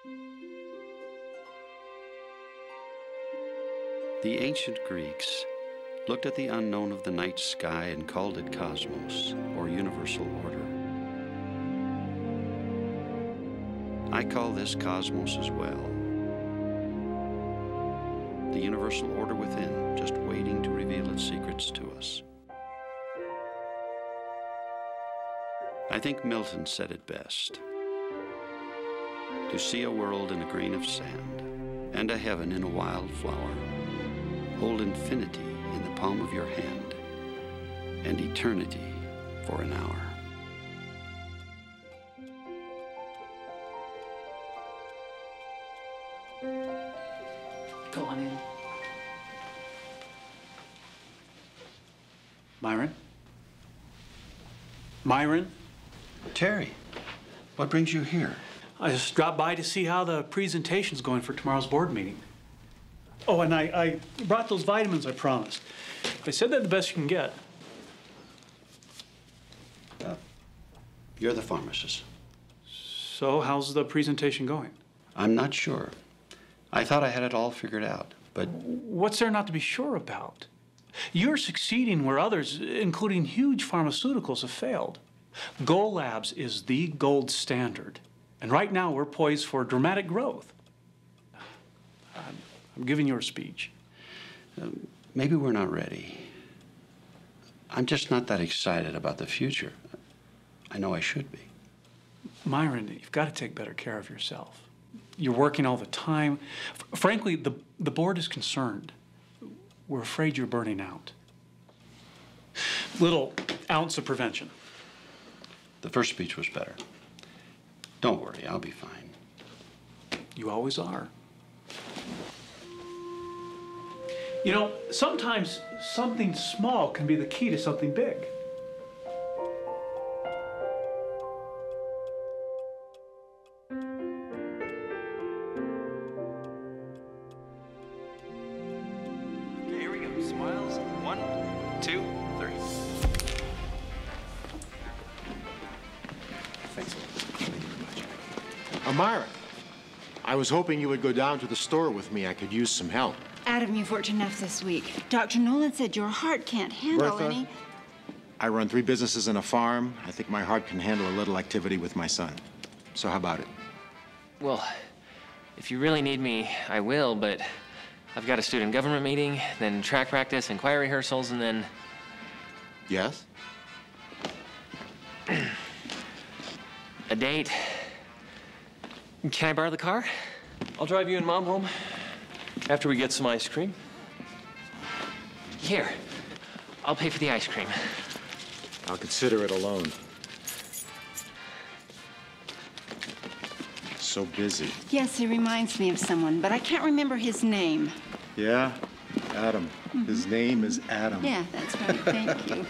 The ancient Greeks looked at the unknown of the night sky and called it cosmos, or universal order. I call this cosmos as well. The universal order within, just waiting to reveal its secrets to us. I think Milton said it best. To see a world in a grain of sand, and a heaven in a wild flower, hold infinity in the palm of your hand, and eternity for an hour. Go on in. Myron? Myron? Terry, what brings you here? I just dropped by to see how the presentation's going for tomorrow's board meeting. Oh, and I brought those vitamins I promised. They said they're the best you can get. You're the pharmacist. So, how's the presentation going? I'm not sure. I thought I had it all figured out, but... What's there not to be sure about? You're succeeding where others, including huge pharmaceuticals, have failed. Goal Labs is the gold standard. And right now, we're poised for dramatic growth. I'm giving you a speech. Maybe we're not ready. I'm just not that excited about the future. I know I should be. Myron, you've got to take better care of yourself. You're working all the time. Frankly, the board is concerned. We're afraid you're burning out. Little ounce of prevention. The first speech was better. Don't worry, I'll be fine. You always are. You know, sometimes something small can be the key to something big. Okay, here we go. Smiles. 1, 2, 3. Thanks. Myron, I was hoping you would go down to the store with me. I could use some help. Adam, you've worked enough this week. Dr. Nolan said your heart can't handle Bertha, any... I run 3 businesses and a farm. I think my heart can handle a little activity with my son. So how about it? Well, if you really need me, I will, but I've got a student government meeting, then track practice and choir rehearsals, and then... Yes? a date. Can I borrow the car? I'll drive you and Mom home after we get some ice cream. Here, I'll pay for the ice cream. I'll consider it a loan. So busy. Yes, he reminds me of someone, but I can't remember his name. Yeah, Adam. His name is Adam. Yeah, that's right. Thank you.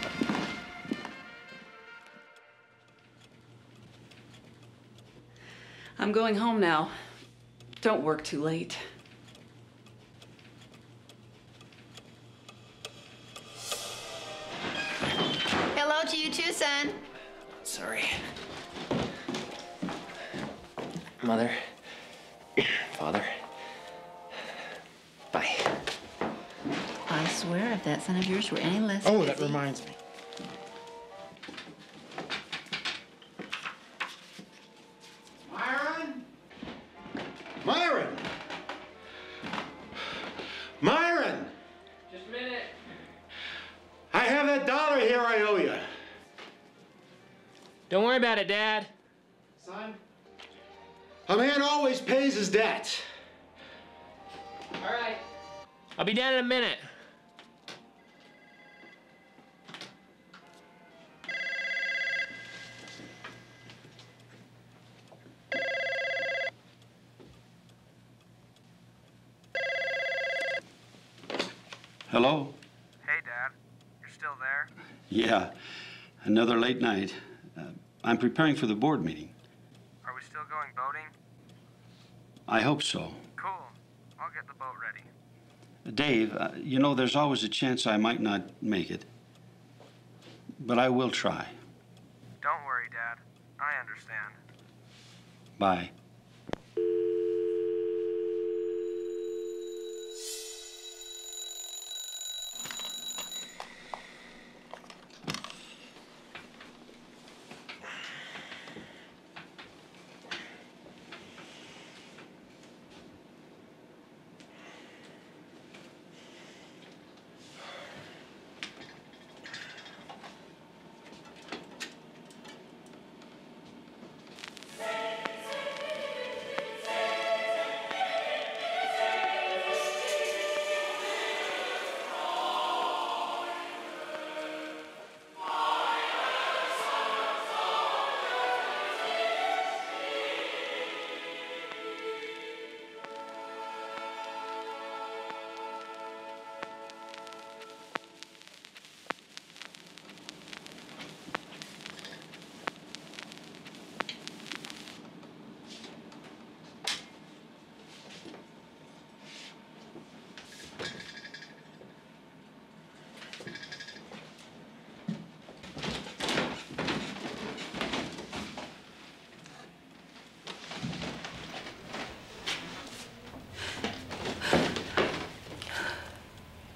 I'm going home now. Don't work too late. Hello to you too, son. Sorry. Mother, Father, bye. I swear if that son of yours were any less Oh, busy... that reminds me. Myron? Myron! Myron! Just a minute. I have that $1 here I owe you. Don't worry about it, Dad. Son? A man always pays his debt. All right. I'll be down in a minute. Hello? Hey, Dad. You're still there? Yeah, another late night. I'm preparing for the board meeting. Are we still going boating? I hope so. Cool. I'll get the boat ready. Dave, you know, there's always a chance I might not make it. But I will try. Don't worry, Dad. I understand. Bye.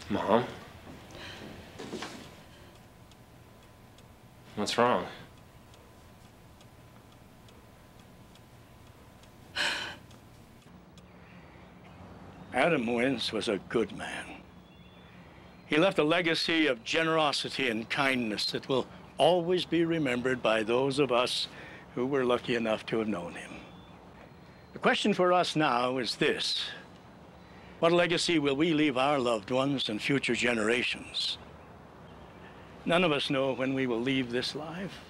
Mom? What's wrong? Adam Wentz was a good man. He left a legacy of generosity and kindness that will always be remembered by those of us who were lucky enough to have known him. The question for us now is this: what legacy will we leave our loved ones and future generations? None of us know when we will leave this life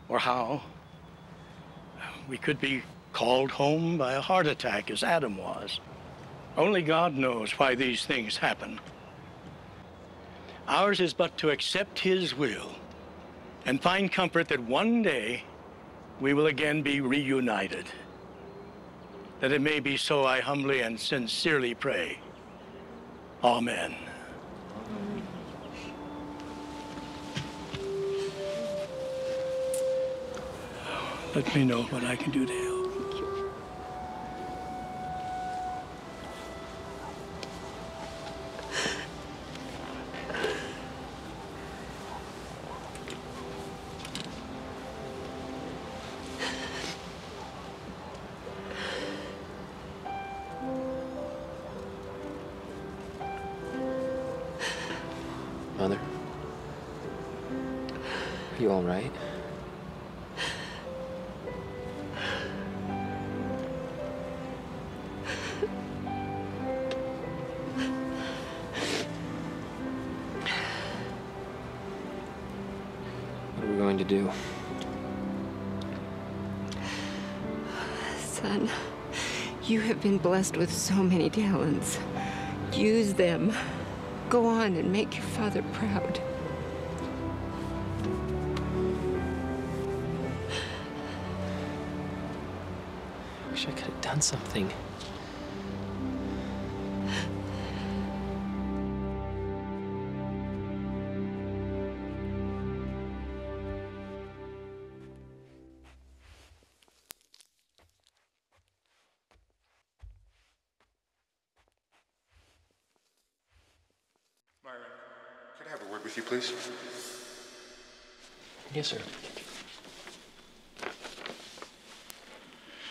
or how. We could be called home by a heart attack, as Adam was. Only God knows why these things happen. Ours is but to accept his will and find comfort that one day we will again be reunited. That it may be so, I humbly and sincerely pray. Amen. Let me know what I can do to help. Mother? Are you all right? What are we going to do? Son, you have been blessed with so many talents. Use them. Go on and make your father proud. I wish I could have done something. Myron, could I have a word with you, please? Yes, sir.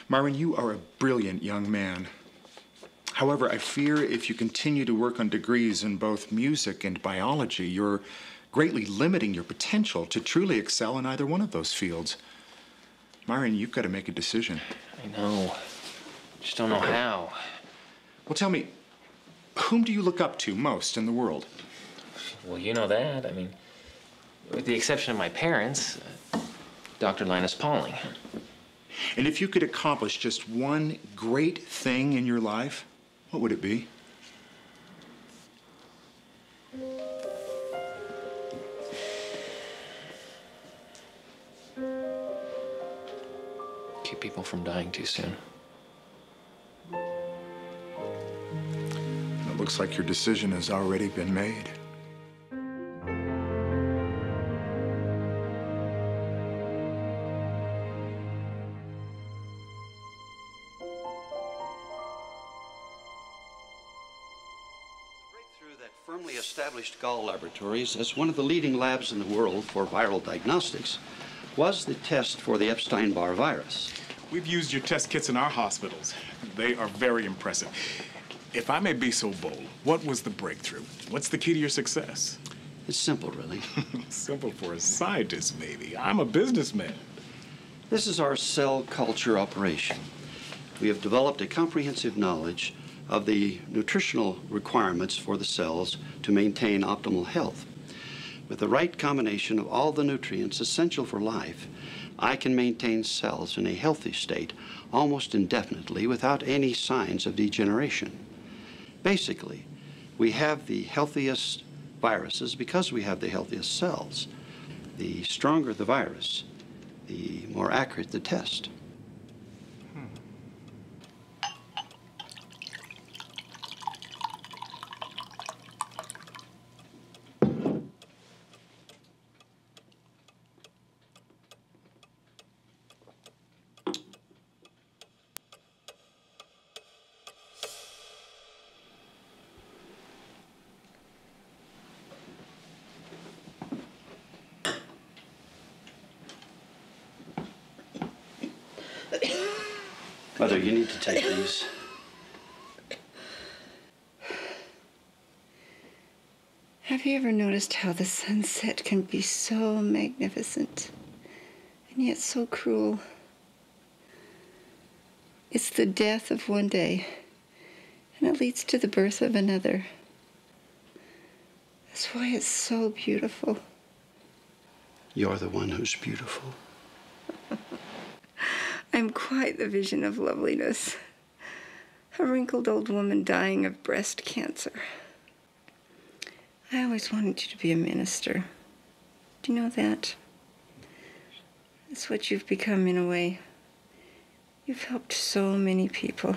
Myron, you are a brilliant young man. However, I fear if you continue to work on degrees in both music and biology, you're greatly limiting your potential to truly excel in either one of those fields. Myron, you've got to make a decision. I know. Just don't know how. Well, tell me, whom do you look up to most in the world? Well, you know that. I mean, with the exception of my parents, Dr. Linus Pauling. And if you could accomplish just one great thing in your life, what would it be? Keep people from dying too soon. It looks like your decision has already been made. Breakthrough that firmly established Gall Laboratories as one of the leading labs in the world for viral diagnostics was the test for the Epstein-Barr virus. We've used your test kits in our hospitals. They are very impressive. If I may be so bold, what was the breakthrough? What's the key to your success? It's simple, really. Simple for a scientist, maybe. I'm a businessman. This is our cell culture operation. We have developed a comprehensive knowledge of the nutritional requirements for the cells to maintain optimal health. With the right combination of all the nutrients essential for life, I can maintain cells in a healthy state almost indefinitely without any signs of degeneration. Basically, we have the healthiest viruses because we have the healthiest cells. The stronger the virus, the more accurate the test. Mother, you need to take these. Have you ever noticed how the sunset can be so magnificent and yet so cruel? It's the death of one day, and it leads to the birth of another. That's why it's so beautiful. You're the one who's beautiful. I'm quite the vision of loveliness. A wrinkled old woman dying of breast cancer. I always wanted you to be a minister. Do you know that? That's what you've become in a way. You've helped so many people.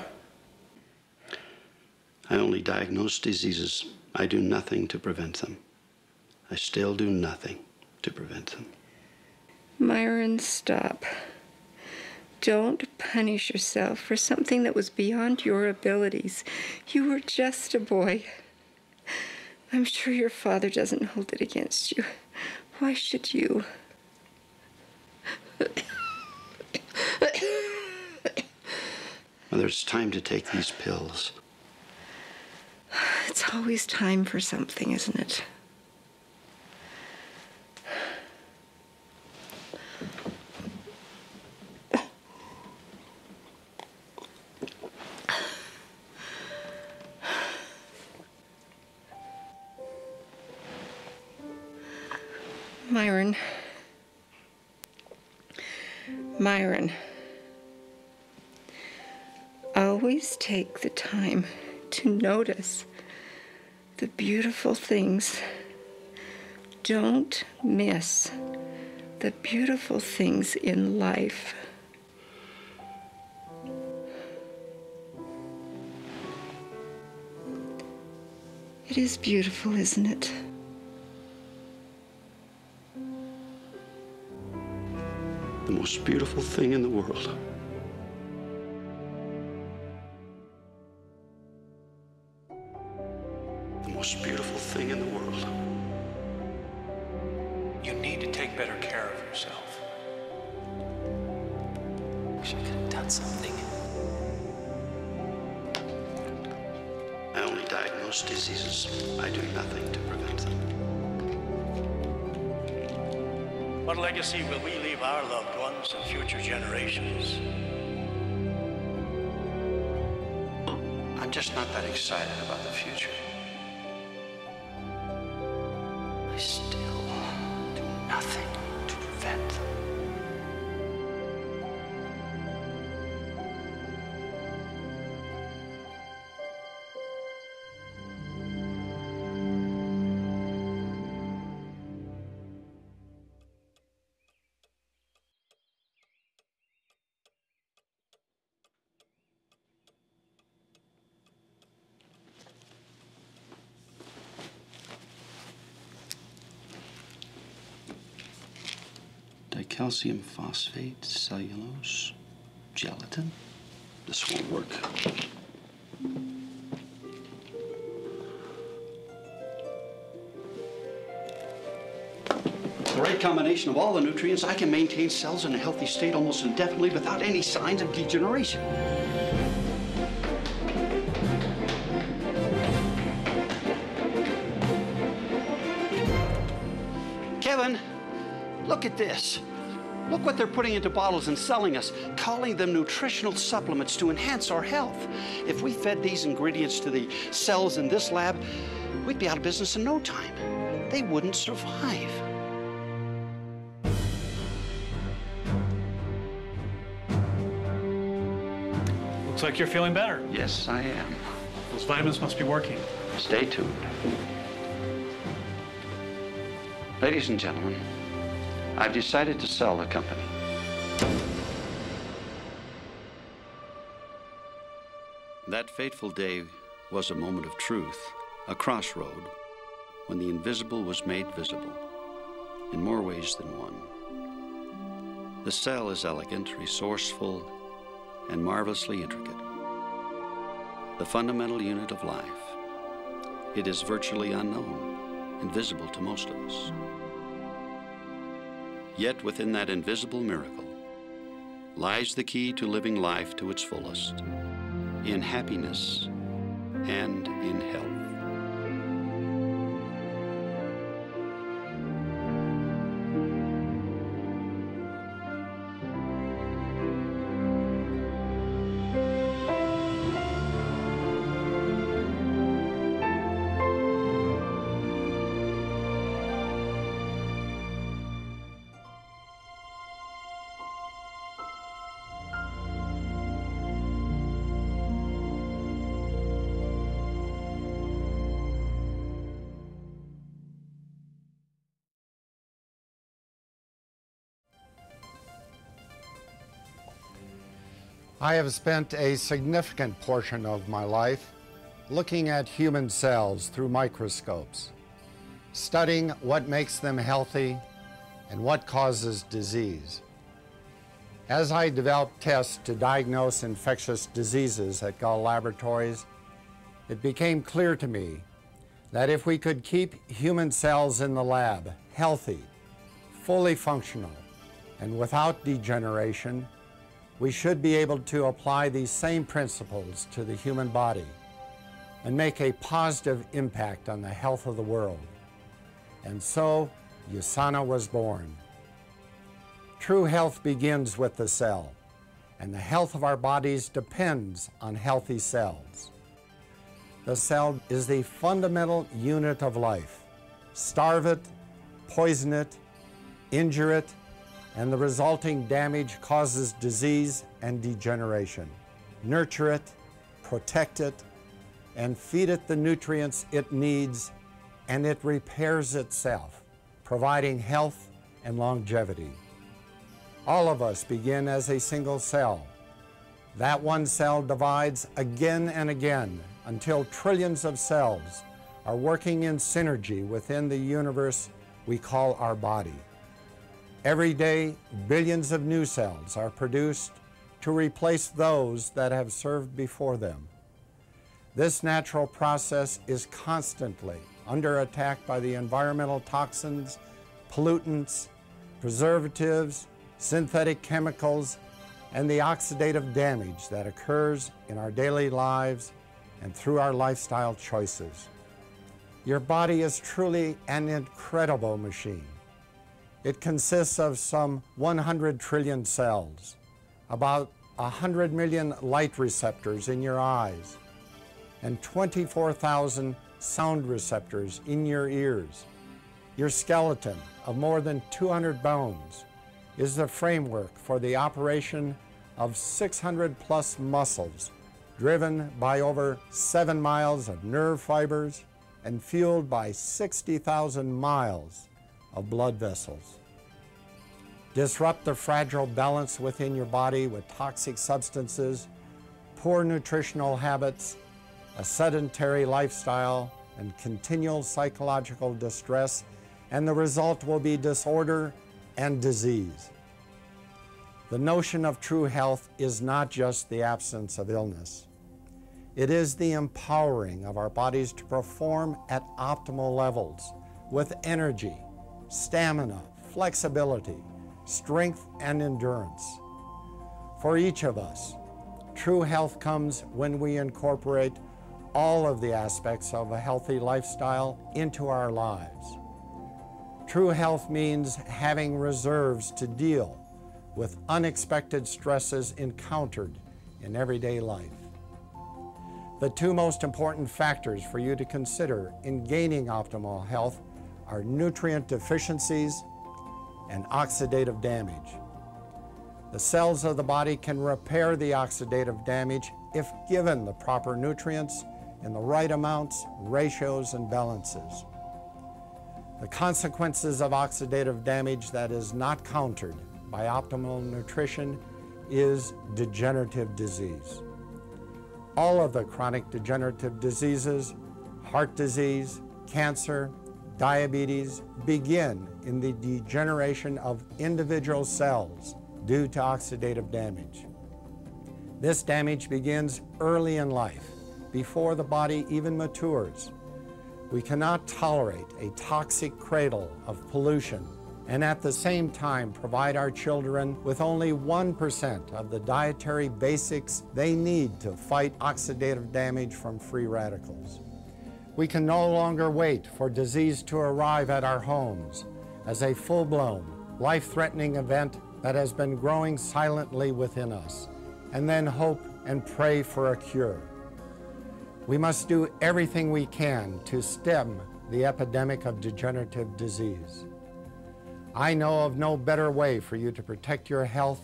I only diagnose diseases. I do nothing to prevent them. I still do nothing to prevent them. Myron, stop. Don't punish yourself for something that was beyond your abilities. You were just a boy. I'm sure your father doesn't hold it against you. Why should you? Mother, it's time to take these pills. It's always time for something, isn't it? Myron. Myron. Always take the time to notice the beautiful things. Don't miss the beautiful things in life. It is beautiful, isn't it? The most beautiful thing in the world. The most beautiful thing in the world. You need to take better care of yourself. Wish I could have done something. I only diagnose diseases. I do nothing to prevent them. What legacy will we leave our loved ones and future generations? I'm just not that excited about the future. I still do nothing to prevent them. Calcium phosphate, cellulose, gelatin. This won't work. The right combination of all the nutrients, I can maintain cells in a healthy state almost indefinitely without any signs of degeneration. Kevin, look at this. Look what they're putting into bottles and selling us, calling them nutritional supplements to enhance our health. If we fed these ingredients to the cells in this lab, we'd be out of business in no time. They wouldn't survive. Looks like you're feeling better. Yes, I am. Those vitamins must be working. Stay tuned. Ladies and gentlemen, I've decided to sell the company. That fateful day was a moment of truth, a crossroad, when the invisible was made visible, in more ways than one. The cell is elegant, resourceful, and marvelously intricate. The fundamental unit of life. It is virtually unknown, invisible to most of us. Yet within that invisible miracle lies the key to living life to its fullest, in happiness and in health. I have spent a significant portion of my life looking at human cells through microscopes, studying what makes them healthy and what causes disease. As I developed tests to diagnose infectious diseases at Gall Laboratories, it became clear to me that if we could keep human cells in the lab healthy, fully functional, and without degeneration, we should be able to apply these same principles to the human body and make a positive impact on the health of the world. And so, USANA was born. True health begins with the cell, and the health of our bodies depends on healthy cells. The cell is the fundamental unit of life. Starve it, poison it, injure it, and the resulting damage causes disease and degeneration. Nurture it, protect it, and feed it the nutrients it needs, and it repairs itself, providing health and longevity. All of us begin as a single cell. That one cell divides again and again until trillions of cells are working in synergy within the universe we call our body. Every day, billions of new cells are produced to replace those that have served before them. This natural process is constantly under attack by the environmental toxins, pollutants, preservatives, synthetic chemicals, and the oxidative damage that occurs in our daily lives and through our lifestyle choices. Your body is truly an incredible machine. It consists of some 100 trillion cells, about 100 million light receptors in your eyes, and 24,000 sound receptors in your ears. Your skeleton of more than 200 bones is the framework for the operation of 600 plus muscles, driven by over 7 miles of nerve fibers and fueled by 60,000 miles of blood vessels. Disrupt the fragile balance within your body with toxic substances, poor nutritional habits, a sedentary lifestyle, and continual psychological distress, and the result will be disorder and disease. The notion of true health is not just the absence of illness. It is the empowering of our bodies to perform at optimal levels with energy, stamina, flexibility, strength, and endurance. For each of us, true health comes when we incorporate all of the aspects of a healthy lifestyle into our lives. True health means having reserves to deal with unexpected stresses encountered in everyday life. The two most important factors for you to consider in gaining optimal health are nutrient deficiencies and oxidative damage. The cells of the body can repair the oxidative damage if given the proper nutrients in the right amounts, ratios, and balances. The consequences of oxidative damage that is not countered by optimal nutrition is degenerative disease. All of the chronic degenerative diseases, heart disease, cancer, diabetes, begin in the degeneration of individual cells due to oxidative damage. This damage begins early in life, before the body even matures. We cannot tolerate a toxic cradle of pollution and at the same time provide our children with only 1% of the dietary basics they need to fight oxidative damage from free radicals. We can no longer wait for disease to arrive at our homes as a full-blown, life-threatening event that has been growing silently within us, and then hope and pray for a cure. We must do everything we can to stem the epidemic of degenerative disease. I know of no better way for you to protect your health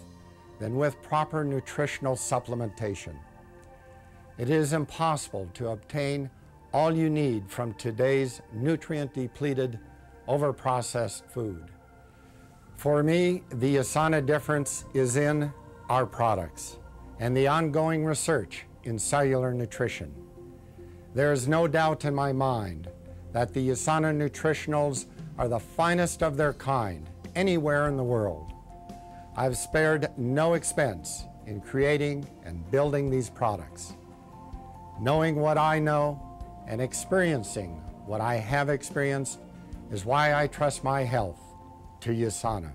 than with proper nutritional supplementation. It is impossible to obtain all you need from today's nutrient-depleted, overprocessed food. For me, the USANA difference is in our products and the ongoing research in cellular nutrition. There is no doubt in my mind that the USANA Nutritionals are the finest of their kind anywhere in the world. I've spared no expense in creating and building these products. Knowing what I know and experiencing what I have experienced is why I trust my health to USANA.